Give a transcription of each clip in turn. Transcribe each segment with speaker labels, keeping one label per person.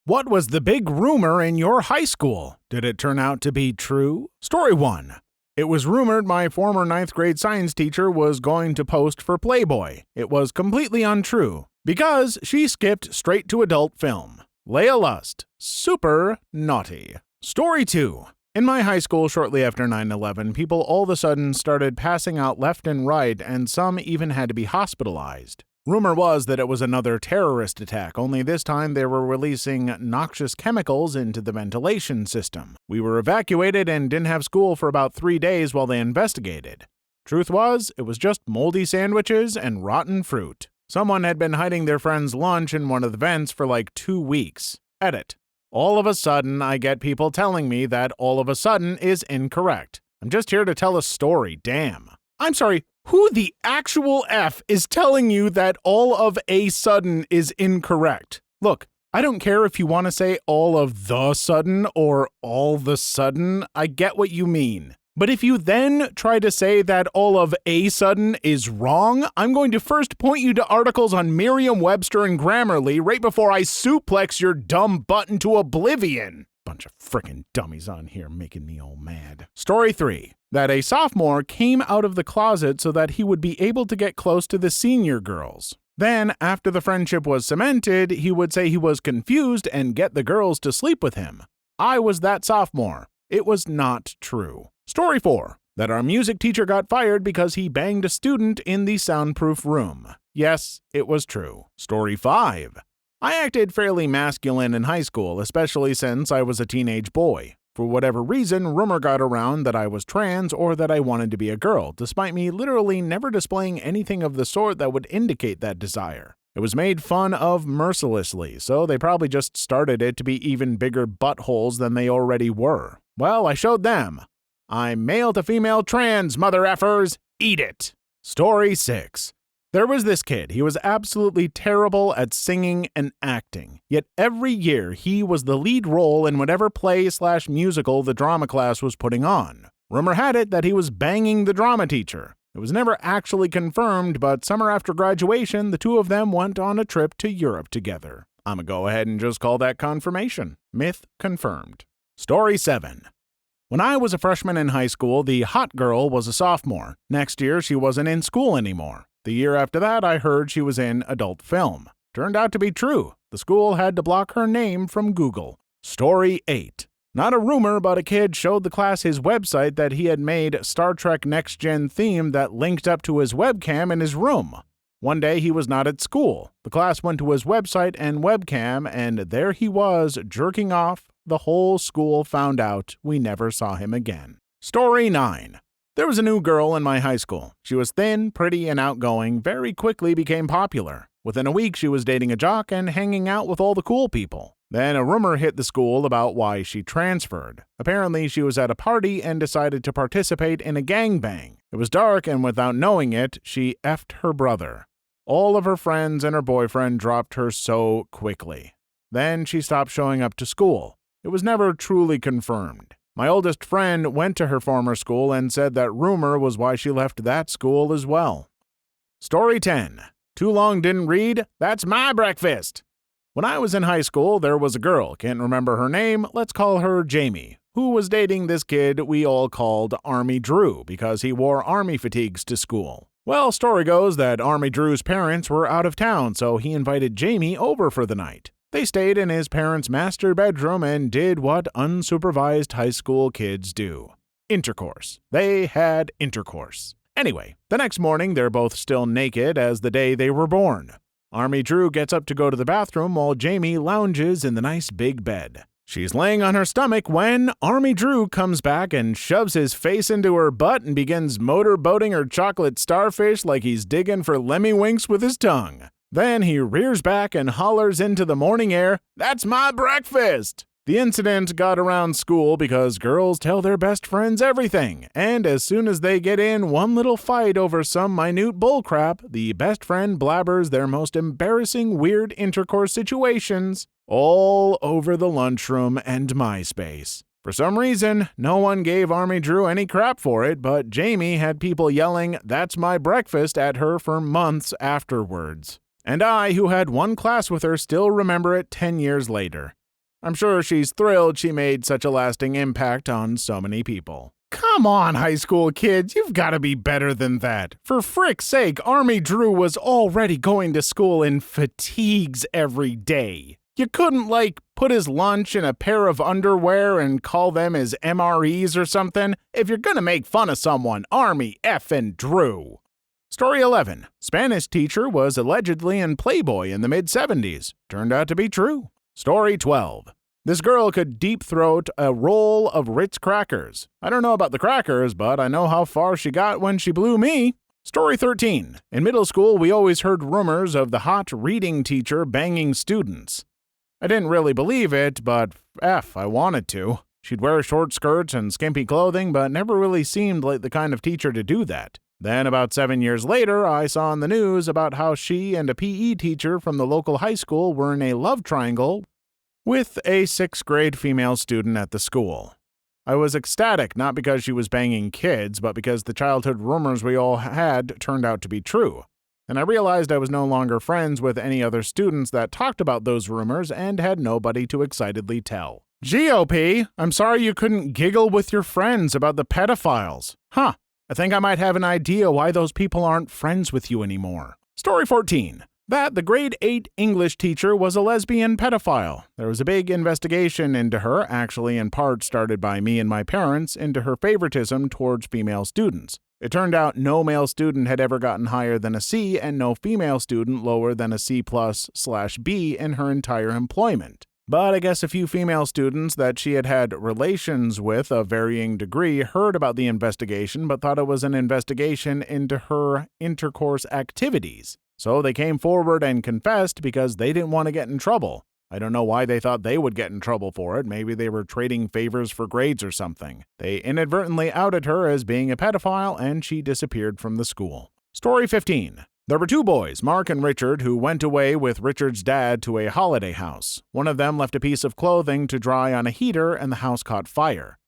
Speaker 1: What was the big rumor in your high school? Did it turn out to be true? Story 1. It was rumored my former 9th grade science teacher was going to post for Playboy. It was completely untrue, because she skipped straight to adult film. Leia Lust. Super naughty. Story 2. In my high school shortly after 9/11, people all of a sudden started passing out left and right, and some even had to be hospitalized. Rumor was that it was another terrorist attack, only this time they were releasing noxious chemicals into the ventilation system. We were evacuated and didn't have school for about 3 days while they investigated. Truth was, it was just moldy sandwiches and rotten fruit. Someone had been hiding their friend's lunch in one of the vents for like 2 weeks. Edit. All of a sudden, I get people telling me that all of a sudden is incorrect. I'm just here to tell a story, damn. I'm sorry, who the actual F is telling you that all of a sudden is incorrect? Look, I don't care if you want to say all of the sudden or all the sudden, I get what you mean. But if you then try to say that all of a sudden is wrong, I'm going to first point you to articles on Merriam-Webster and Grammarly right before I suplex your dumb butt into oblivion. Bunch of frickin' dummies on here making me all mad. Story 3. That a sophomore came out of the closet so that he would be able to get close to the senior girls. Then, after the friendship was cemented, he would say he was confused and get the girls to sleep with him. I was that sophomore. It was not true. Story 4. That our music teacher got fired because he banged a student in the soundproof room. Yes, it was true. Story 5. I acted fairly masculine in high school, especially since I was a teenage boy. For whatever reason, rumor got around that I was trans or that I wanted to be a girl, despite me literally never displaying anything of the sort that would indicate that desire. It was made fun of mercilessly, so they probably just started it to be even bigger buttholes than they already were. Well, I showed them. I'm male to female trans, mother effers. Eat it. Story 6. There was this kid. He was absolutely terrible at singing and acting. Yet every year he was the lead role in whatever play/musical the drama class was putting on. Rumor had it that he was banging the drama teacher. It was never actually confirmed, but summer after graduation, the two of them went on a trip to Europe together. I'ma go ahead and just call that confirmation. Myth confirmed. Story 7. When I was a freshman in high school, the hot girl was a sophomore. Next year, she wasn't in school anymore. The year after that, I heard she was in adult film. Turned out to be true. The school had to block her name from Google. Story 8. Not a rumor, but a kid showed the class his website that he had made Star Trek Next Gen theme that linked up to his webcam in his room. One day he was not at school. The class went to his website and webcam, and there he was, jerking off. The whole school found out. We never saw him again. Story 9. There was a new girl in my high school. She was thin, pretty, and outgoing, very quickly became popular. Within a week, she was dating a jock and hanging out with all the cool people. Then a rumor hit the school about why she transferred. Apparently, she was at a party and decided to participate in a gangbang. It was dark, and without knowing it, she effed her brother. All of her friends and her boyfriend dropped her so quickly. Then she stopped showing up to school. It was never truly confirmed. My oldest friend went to her former school and said that rumor was why she left that school as well. Story 10. Too long didn't read? That's my breakfast. When I was in high school, there was a girl, can't remember her name, let's call her Jamie, who was dating this kid we all called Army Drew because he wore army fatigues to school. Well, story goes that Army Drew's parents were out of town, so he invited Jamie over for the night. They stayed in his parents' master bedroom and did what unsupervised high school kids do. Intercourse. They had intercourse. Anyway, the next morning they're both still naked as the day they were born. Army Drew gets up to go to the bathroom while Jamie lounges in the nice big bed. She's laying on her stomach when Army Drew comes back and shoves his face into her butt and begins motorboating her chocolate starfish like he's digging for lemmy-winks with his tongue. Then he rears back and hollers into the morning air, "That's my breakfast!" The incident got around school because girls tell their best friends everything, and as soon as they get in one little fight over some minute bullcrap, the best friend blabbers their most embarrassing weird intercourse situations all over the lunchroom and MySpace. For some reason, no one gave Army Drew any crap for it, but Jamie had people yelling, "That's my breakfast" at her for months afterwards. And I, who had one class with her, still remember it 10 years later. I'm sure she's thrilled she made such a lasting impact on so many people. Come on, high school kids, you've got to be better than that. For frick's sake, Army Drew was already going to school in fatigues every day. You couldn't, put his lunch in a pair of underwear and call them his MREs or something? If you're gonna make fun of someone, Army effing Drew. Story 11. Spanish teacher was allegedly in Playboy in the mid-70s. Turned out to be true. Story 12. This girl could deep-throat a roll of Ritz crackers. I don't know about the crackers, but I know how far she got when she blew me. Story 13. In middle school, we always heard rumors of the hot reading teacher banging students. I didn't really believe it, but I wanted to. She'd wear short skirts and skimpy clothing, but never really seemed like the kind of teacher to do that. Then, about 7 years later, I saw on the news about how she and a PE teacher from the local high school were in a love triangle with a 6th grade female student at the school. I was ecstatic not because she was banging kids, but because the childhood rumors we all had turned out to be true. And I realized I was no longer friends with any other students that talked about those rumors and had nobody to excitedly tell. GOP, I'm sorry you couldn't giggle with your friends about the pedophiles. I think I might have an idea why those people aren't friends with you anymore. Story 14. That the grade 8 English teacher was a lesbian pedophile. There was a big investigation into her, actually in part started by me and my parents, into her favoritism towards female students. It turned out no male student had ever gotten higher than a C and no female student lower than a C+/B in her entire employment. But I guess a few female students that she had had relations with of varying degree heard about the investigation but thought it was an investigation into her intercourse activities. So they came forward and confessed because they didn't want to get in trouble. I don't know why they thought they would get in trouble for it. Maybe they were trading favors for grades or something. They inadvertently outed her as being a pedophile and she disappeared from the school. Story 15. There were 2 boys, Mark and Richard, who went away with Richard's dad to a holiday house. One of them left a piece of clothing to dry on a heater and the house caught fire,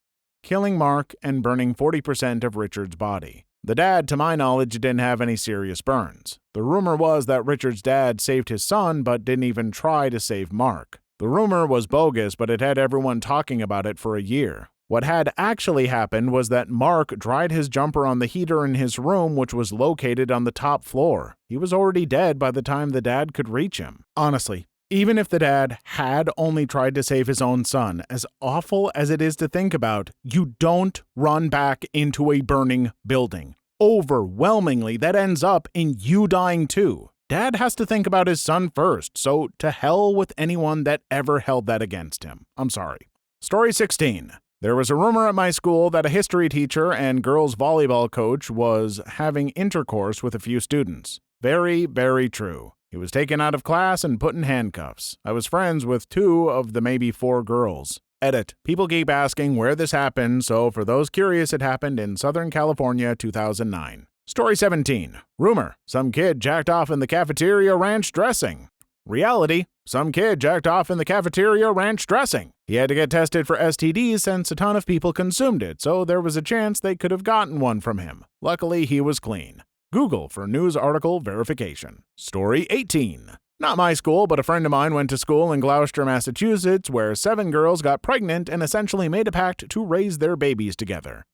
Speaker 1: killing Mark and burning 40% of Richard's body. The dad, to my knowledge, didn't have any serious burns. The rumor was that Richard's dad saved his son but didn't even try to save Mark. The rumor was bogus, but it had everyone talking about it for a year. What had actually happened was that Mark dried his jumper on the heater in his room, which was located on the top floor. He was already dead by the time the dad could reach him. Honestly, even if the dad had only tried to save his own son, as awful as it is to think about, you don't run back into a burning building. Overwhelmingly, that ends up in you dying too. Dad has to think about his son first, so to hell with anyone that ever held that against him. I'm sorry. Story 16. There was a rumor at my school that a history teacher and girls volleyball coach was having intercourse with a few students. Very, very true. He was taken out of class and put in handcuffs. I was friends with 2 of the maybe 4 girls. Edit. People keep asking where this happened, so for those curious, it happened in Southern California, 2009. Story 17. Rumor. Some kid jacked off in the cafeteria ranch dressing. Reality. Some kid jacked off in the cafeteria ranch dressing. He had to get tested for STDs since a ton of people consumed it, so there was a chance they could have gotten one from him. Luckily, he was clean. Google for news article verification. Story 18. Not my school, but a friend of mine went to school in Gloucester, Massachusetts, where 7 girls got pregnant and essentially made a pact to raise their babies together.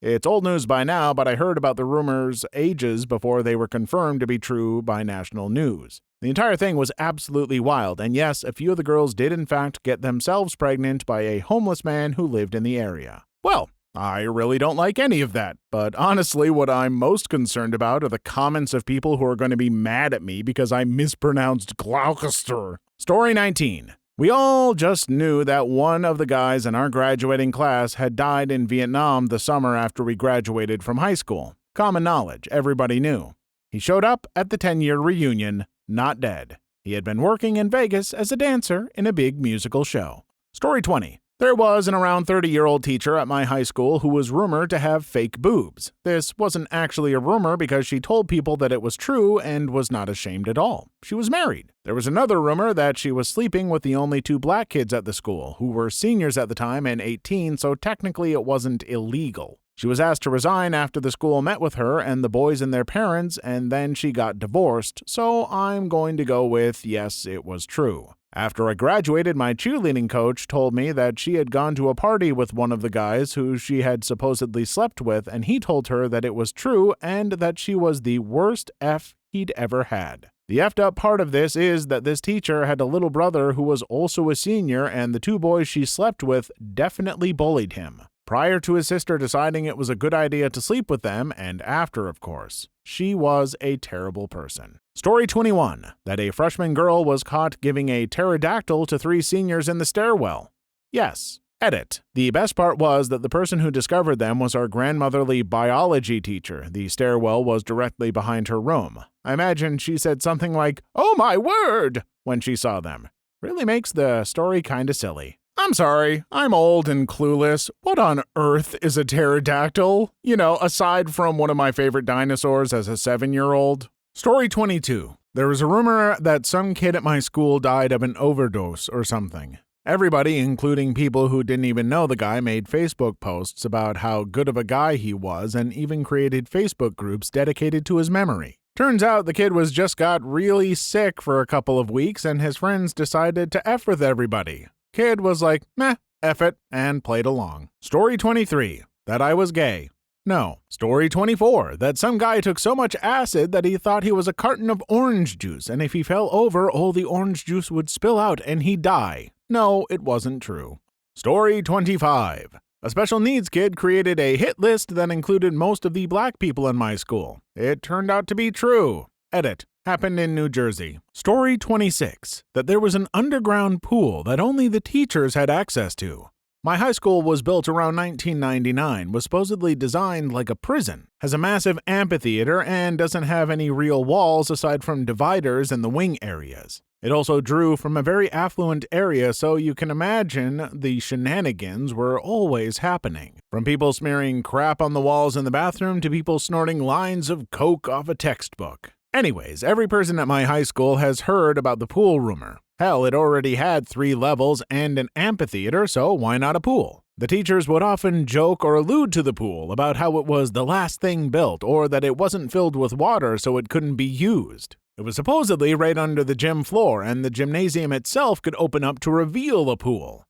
Speaker 1: It's old news by now, but I heard about the rumors ages before they were confirmed to be true by national news. The entire thing was absolutely wild, and yes, a few of the girls did in fact get themselves pregnant by a homeless man who lived in the area. Well, I really don't like any of that, but honestly, what I'm most concerned about are the comments of people who are going to be mad at me because I mispronounced Gloucester. Story 19. We all just knew that one of the guys in our graduating class had died in Vietnam the summer after we graduated from high school. Common knowledge, everybody knew. He showed up at the 10-year reunion, not dead. He had been working in Vegas as a dancer in a big musical show. Story 20. There was an around 30-year-old teacher at my high school who was rumored to have fake boobs. This wasn't actually a rumor because she told people that it was true and was not ashamed at all. She was married. There was another rumor that she was sleeping with the only 2 black kids at the school, who were seniors at the time and 18, so technically it wasn't illegal. She was asked to resign after the school met with her and the boys and their parents, and then she got divorced, so I'm going to go with yes, it was true. After I graduated, my cheerleading coach told me that she had gone to a party with one of the guys who she had supposedly slept with, and he told her that it was true and that she was the worst F he'd ever had. The effed up part of this is that this teacher had a little brother who was also a senior, and the two boys she slept with definitely bullied him. Prior to his sister deciding it was a good idea to sleep with them, and after, of course. She was a terrible person. Story 21, that a freshman girl was caught giving a pterodactyl to 3 seniors in the stairwell. Yes. Edit. The best part was that the person who discovered them was our grandmotherly biology teacher. The stairwell was directly behind her room. I imagine she said something like, "Oh my word," when she saw them. Really makes the story kinda silly. I'm sorry, I'm old and clueless. What on earth is a pterodactyl? You know, aside from one of my favorite dinosaurs as a 7-year-old. Story 22. There was a rumor that some kid at my school died of an overdose or something. Everybody, including people who didn't even know the guy, made Facebook posts about how good of a guy he was and even created Facebook groups dedicated to his memory. Turns out the kid was just got really sick for a couple of weeks and his friends decided to F with everybody. Kid was like, meh, F it, and played along. Story 23. That I was gay. No. Story 24. That some guy took so much acid that he thought he was a carton of orange juice, and if he fell over, all the orange juice would spill out and he'd die. No, it wasn't true. Story 25. A special needs kid created a hit list that included most of the black people in my school. It turned out to be true. Edit. Happened in New Jersey. Story 26. That there was an underground pool that only the teachers had access to. My high school was built around 1999, was supposedly designed like a prison, has a massive amphitheater, and doesn't have any real walls aside from dividers in the wing areas. It also drew from a very affluent area, so you can imagine the shenanigans were always happening. From people smearing crap on the walls in the bathroom to people snorting lines of coke off a textbook. Anyways, every person at my high school has heard about the pool rumor. Hell, it already had 3 levels and an amphitheater, so why not a pool? The teachers would often joke or allude to the pool about how it was the last thing built or that it wasn't filled with water so it couldn't be used. It was supposedly right under the gym floor, and the gymnasium itself could open up to reveal a pool.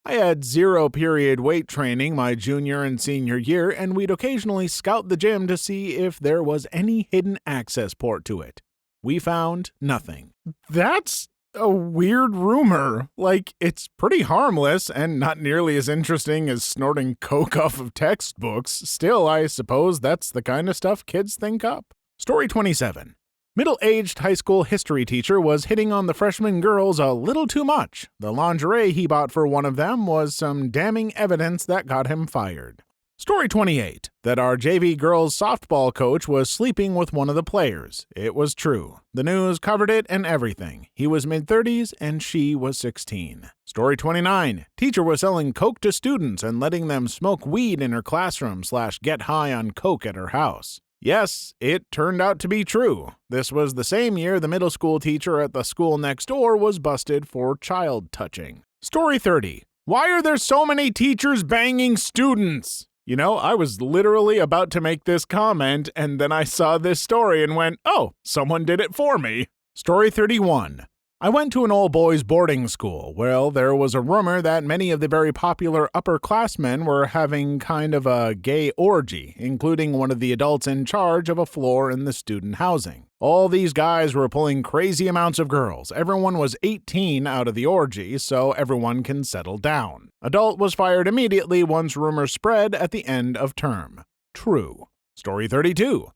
Speaker 1: I had 0-period weight training my junior and senior year, and we'd occasionally scout the gym to see if there was any hidden access port to it. We found nothing. That's a weird rumor. Like, it's pretty harmless and not nearly as interesting as snorting coke off of textbooks. Still, I suppose that's the kind of stuff kids think up. Story 27. Middle-aged high school history teacher was hitting on the freshman girls a little too much. The lingerie he bought for one of them was some damning evidence that got him fired. Story 28. That our JV girls softball coach was sleeping with one of the players. It was true. The news covered it and everything. He was mid-30s and she was 16. Story 29. Teacher was selling coke to students and letting them smoke weed in her classroom / get high on coke at her house. Yes, it turned out to be true. This was the same year the middle school teacher at the school next door was busted for child touching. Story 30. Why are there so many teachers banging students? You know, I was literally about to make this comment, and then I saw this story and went, oh, someone did it for me. Story 31. I went to an all-boys boarding school. Well, there was a rumor that many of the very popular upperclassmen were having kind of a gay orgy, including one of the adults in charge of a floor in the student housing. All these guys were pulling crazy amounts of girls. Everyone was 18 out of the orgy, so everyone can settle down. Adult was fired immediately once rumors spread at the end of term. True. Story 32.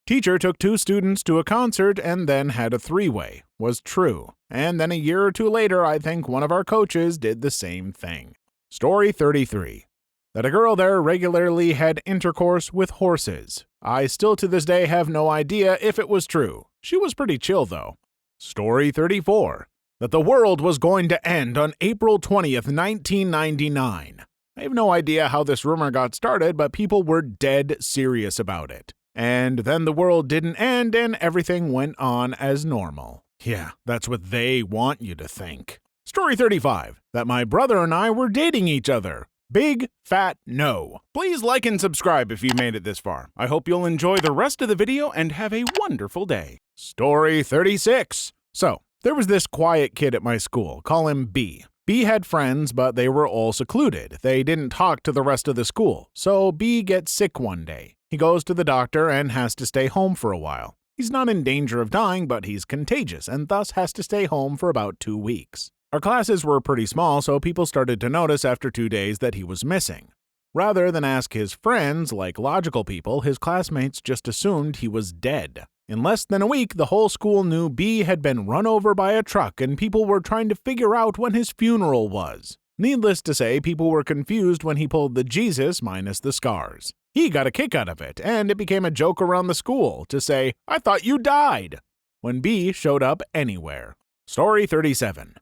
Speaker 1: Teacher took 2 students to a concert and then had a 3-way. Was true. And then a year or 2 later, I think one of our coaches did the same thing. Story 33. That a girl there regularly had intercourse with horses. I still to this day have no idea if it was true. She was pretty chill though. Story 34. That the world was going to end on April 20th, 1999. I have no idea how this rumor got started, but people were dead serious about it. And then the world didn't end and everything went on as normal. Yeah, that's what they want you to think. Story 35. That my brother and I were dating each other. Big fat no. Please like and subscribe if you made it this far. I hope you'll enjoy the rest of the video and have a wonderful day. Story 36. So, There was this quiet kid at my school. Call him B. B had friends, but they were all secluded. They didn't talk to the rest of the school. So B gets sick one day. He goes to the doctor and has to stay home for a while. He's not in danger of dying, but he's contagious and thus has to stay home for about 2 weeks. Our classes were pretty small, so people started to notice after 2 days that he was missing. Rather than ask his friends, like logical people, his classmates just assumed he was dead. In less than a week, the whole school knew B had been run over by a truck and people were trying to figure out when his funeral was. Needless to say, people were confused when he pulled the Jesus minus the scars. He got a kick out of it, and it became a joke around the school to say, "I thought you died," when B showed up anywhere. Story 37.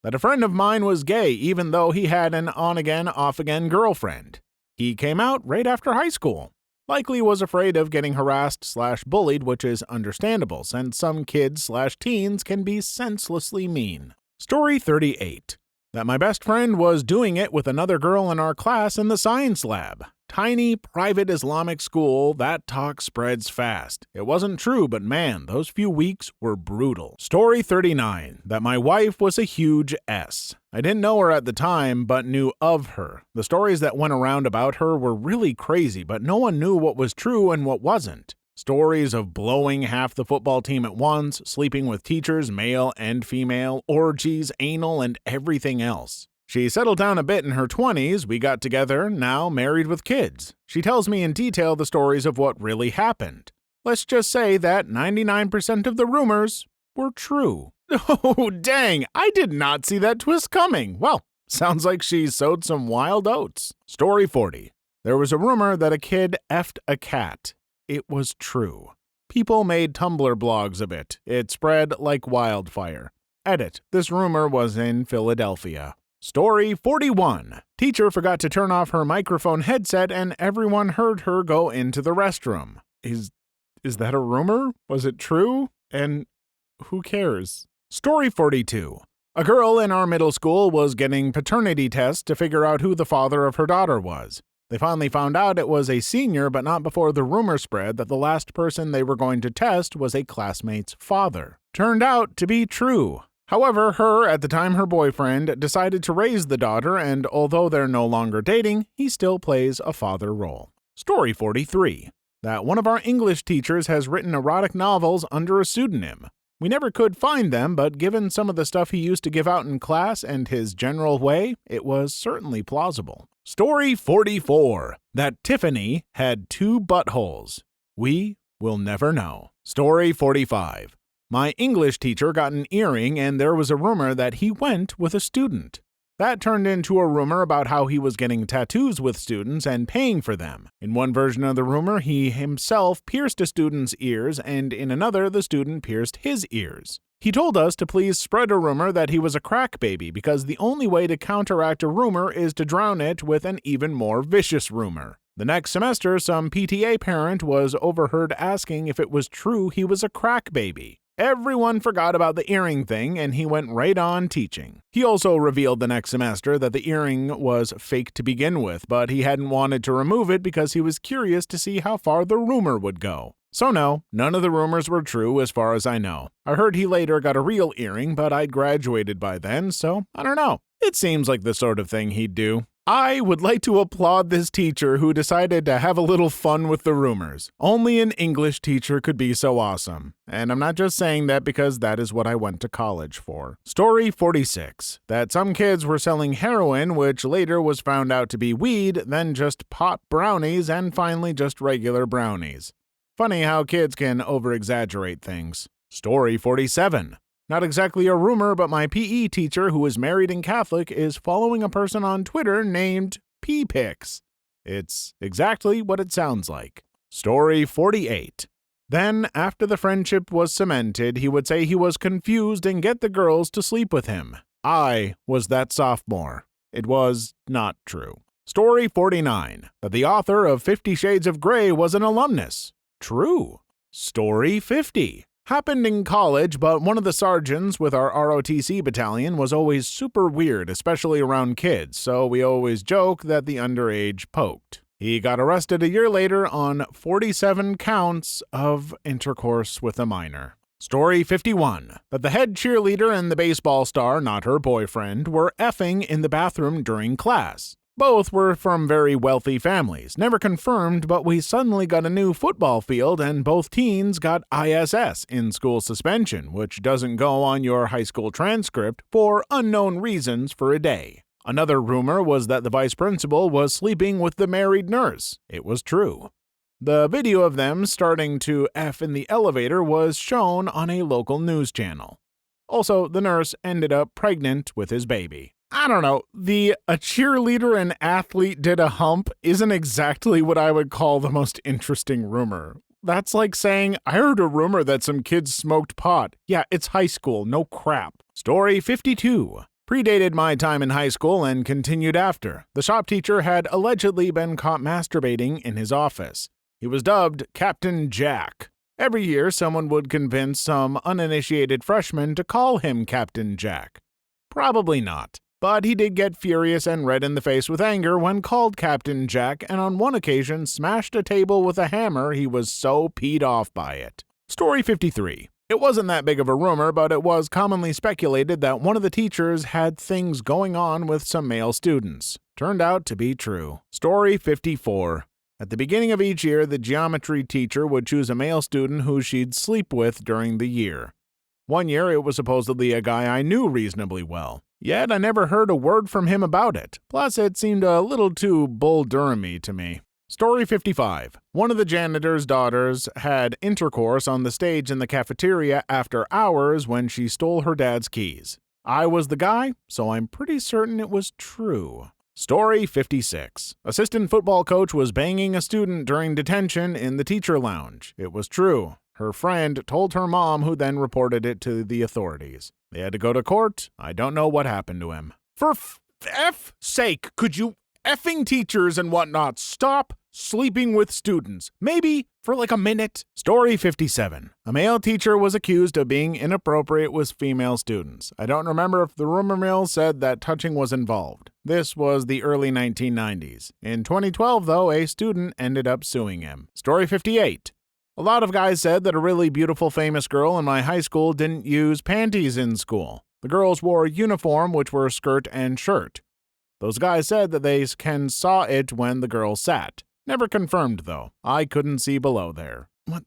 Speaker 1: That a friend of mine was gay even though he had an on-again, off-again girlfriend. He came out right after high school. Likely was afraid of getting harassed/bullied, which is understandable, since some kids/teens can be senselessly mean. Story 38. That my best friend was doing it with another girl in our class in the science lab. Tiny, private Islamic school, that talk spreads fast. It wasn't true, but man, those few weeks were brutal. Story 39. That my wife was a huge S. I didn't know her at the time, but knew of her. The stories that went around about her were really crazy, but no one knew what was true and what wasn't. Stories of blowing half the football team at once, sleeping with teachers, male and female, orgies, anal, and everything else. She settled down a bit in her 20s, we got together, now married with kids. She tells me in detail the stories of what really happened. Let's just say that 99% of the rumors were true. Oh, dang, I did not see that twist coming. Well, sounds like she sowed some wild oats. Story 40. There was a rumor that a kid effed a cat. It was true. People made Tumblr blogs of it. It spread like wildfire. Edit. This rumor was in Philadelphia. Story 41. Teacher forgot to turn off her microphone headset and everyone heard her go into the restroom. Is that a rumor? Was it true? And who cares? Story 42. A girl in our middle school was getting paternity tests to figure out who the father of her daughter was. They finally found out it was a senior, but not before the rumor spread that the last person they were going to test was a classmate's father. Turned out to be true. However, at the time her boyfriend, decided to raise the daughter, and although they're no longer dating, he still plays a father role. Story 43. That one of our English teachers has written erotic novels under a pseudonym. We never could find them, but given some of the stuff he used to give out in class and his general way, it was certainly plausible. Story 44. That Tiffany had 2 buttholes. We will never know. Story 45. My English teacher got an earring and there was a rumor that he went with a student. That turned into a rumor about how he was getting tattoos with students and paying for them. In one version of the rumor, he himself pierced a student's ears, and in another, the student pierced his ears. He told us to please spread a rumor that he was a crack baby because the only way to counteract a rumor is to drown it with an even more vicious rumor. The next semester, some PTA parent was overheard asking if it was true he was a crack baby. Everyone forgot about the earring thing, and he went right on teaching. He also revealed the next semester that the earring was fake to begin with, but he hadn't wanted to remove it because he was curious to see how far the rumor would go. So no, none of the rumors were true as far as I know. I heard he later got a real earring, but I'd graduated by then, so I don't know. It seems like the sort of thing he'd do. I would like to applaud this teacher who decided to have a little fun with the rumors. Only an English teacher could be so awesome. And I'm not just saying that because that is what I went to college for. Story 46. That some kids were selling heroin, which later was found out to be weed, then just pot brownies, and finally just regular brownies. Funny how kids can over-exaggerate things. Story 47. Not exactly a rumor, but my PE teacher, who is married and Catholic, is following a person on Twitter named P-Pix. It's exactly what it sounds like. Story 48. Then, after the friendship was cemented, he would say he was confused and get the girls to sleep with him. I was that sophomore. It was not true. Story 49. That the author of 50 Shades of Grey was an alumnus. True. Story 50. Happened in college, but one of the sergeants with our ROTC battalion was always super weird, especially around kids, so we always joke that the underage poked. He got arrested a year later on 47 counts of intercourse with a minor. Story 51. That the head cheerleader and the baseball star, not her boyfriend, were effing in the bathroom during class. Both were from very wealthy families. Never confirmed, but we suddenly got a new football field and both teens got ISS, in-school suspension, which doesn't go on your high school transcript for unknown reasons for a day. Another rumor was that the vice principal was sleeping with the married nurse. It was true. The video of them starting to F in the elevator was shown on a local news channel. Also, the nurse ended up pregnant with his baby. I don't know, a cheerleader and athlete did a hump isn't exactly what I would call the most interesting rumor. That's like saying, I heard a rumor that some kids smoked pot. Yeah, it's high school, no crap. Story 52. Predated my time in high school and continued after. The shop teacher had allegedly been caught masturbating in his office. He was dubbed Captain Jack. Every year, someone would convince some uninitiated freshman to call him Captain Jack. Probably not. But he did get furious and red in the face with anger when called Captain Jack, and on one occasion smashed a table with a hammer. He was so peed off by it. Story 53. It wasn't that big of a rumor, but it was commonly speculated that one of the teachers had things going on with some male students. Turned out to be true. Story 54. At the beginning of each year, the geometry teacher would choose a male student who she'd sleep with during the year. One year, it was supposedly a guy I knew reasonably well. Yet I never heard a word from him about it. Plus, it seemed a little too Bull Durham-y to me. Story 55. One of the janitor's daughters had intercourse on the stage in the cafeteria after hours when she stole her dad's keys. I was the guy, so I'm pretty certain it was true. Story 56. Assistant football coach was banging a student during detention in the teacher lounge. It was true. Her friend told her mom, who then reported it to the authorities. They had to go to court. I don't know what happened to him. For F's sake, could you effing teachers and whatnot stop sleeping with students? Maybe for like a minute. Story 57. A male teacher was accused of being inappropriate with female students. I don't remember if the rumor mill said that touching was involved. This was the early 1990s. In 2012, though, a student ended up suing him. Story 58. A lot of guys said that a really beautiful famous girl in my high school didn't use panties in school. The girls wore a uniform, which were skirt and shirt. Those guys said that they saw it when the girl sat. Never confirmed, though. I couldn't see below there. What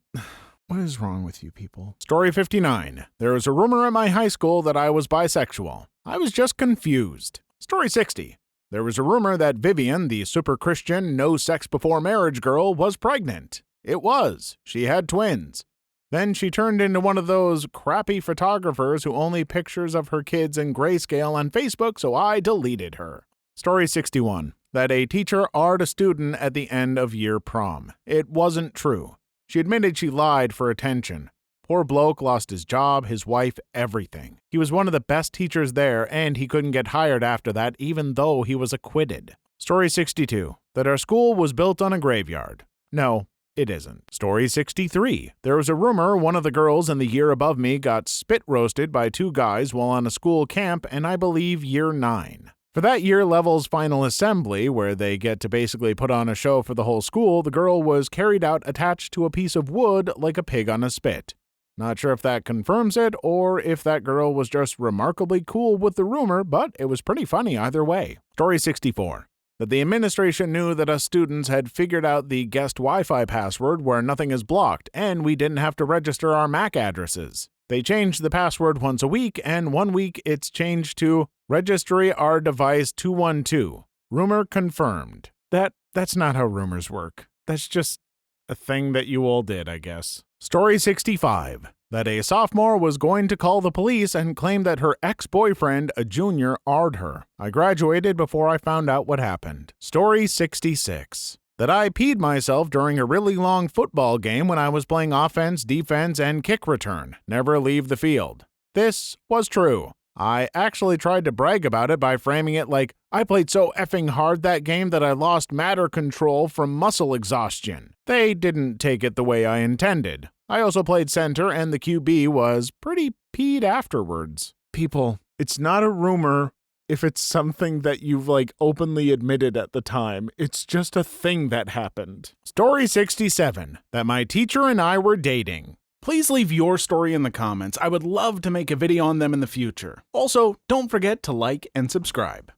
Speaker 1: is wrong with you people? Story 59. There was a rumor at my high school that I was bisexual. I was just confused. Story 60. There was a rumor that Vivian, the super Christian, no sex before marriage girl, was pregnant. It was. She had twins. Then she turned into one of those crappy photographers who only pictures of her kids in grayscale on Facebook, so I deleted her. Story 61. That a teacher R'd a student at the end of year prom. It wasn't true. She admitted she lied for attention. Poor bloke lost his job, his wife, everything. He was one of the best teachers there, and he couldn't get hired after that, even though he was acquitted. Story 62. That our school was built on a graveyard. No, it isn't. Story 63. There was a rumor one of the girls in the year above me got spit roasted by two guys while on a school camp, and I believe year 9. For that year level's final assembly, where they get to basically put on a show for the whole school, the girl was carried out attached to a piece of wood like a pig on a spit. Not sure if that confirms it, or if that girl was just remarkably cool with the rumor, but it was pretty funny either way. Story 64. That the administration knew that us students had figured out the guest Wi-Fi password where nothing is blocked, and we didn't have to register our MAC addresses. They changed the password once a week, and 1 week it's changed to Registry Our Device 212. Rumor confirmed. That's not how rumors work. That's just a thing that you all did, I guess. Story 65. That a sophomore was going to call the police and claim that her ex-boyfriend, a junior, R'd her. I graduated before I found out what happened. Story 66. That I peed myself during a really long football game when I was playing offense, defense, and kick return. Never leave the field. This was true. I actually tried to brag about it by framing it like, I played so effing hard that game that I lost matter control from muscle exhaustion. They didn't take it the way I intended. I also played center, and the QB was pretty peed afterwards. People, it's not a rumor if it's something that you've openly admitted at the time. It's just a thing that happened. Story 67. That my teacher and I were dating. Please leave your story in the comments. I would love to make a video on them in the future. Also, don't forget to like and subscribe.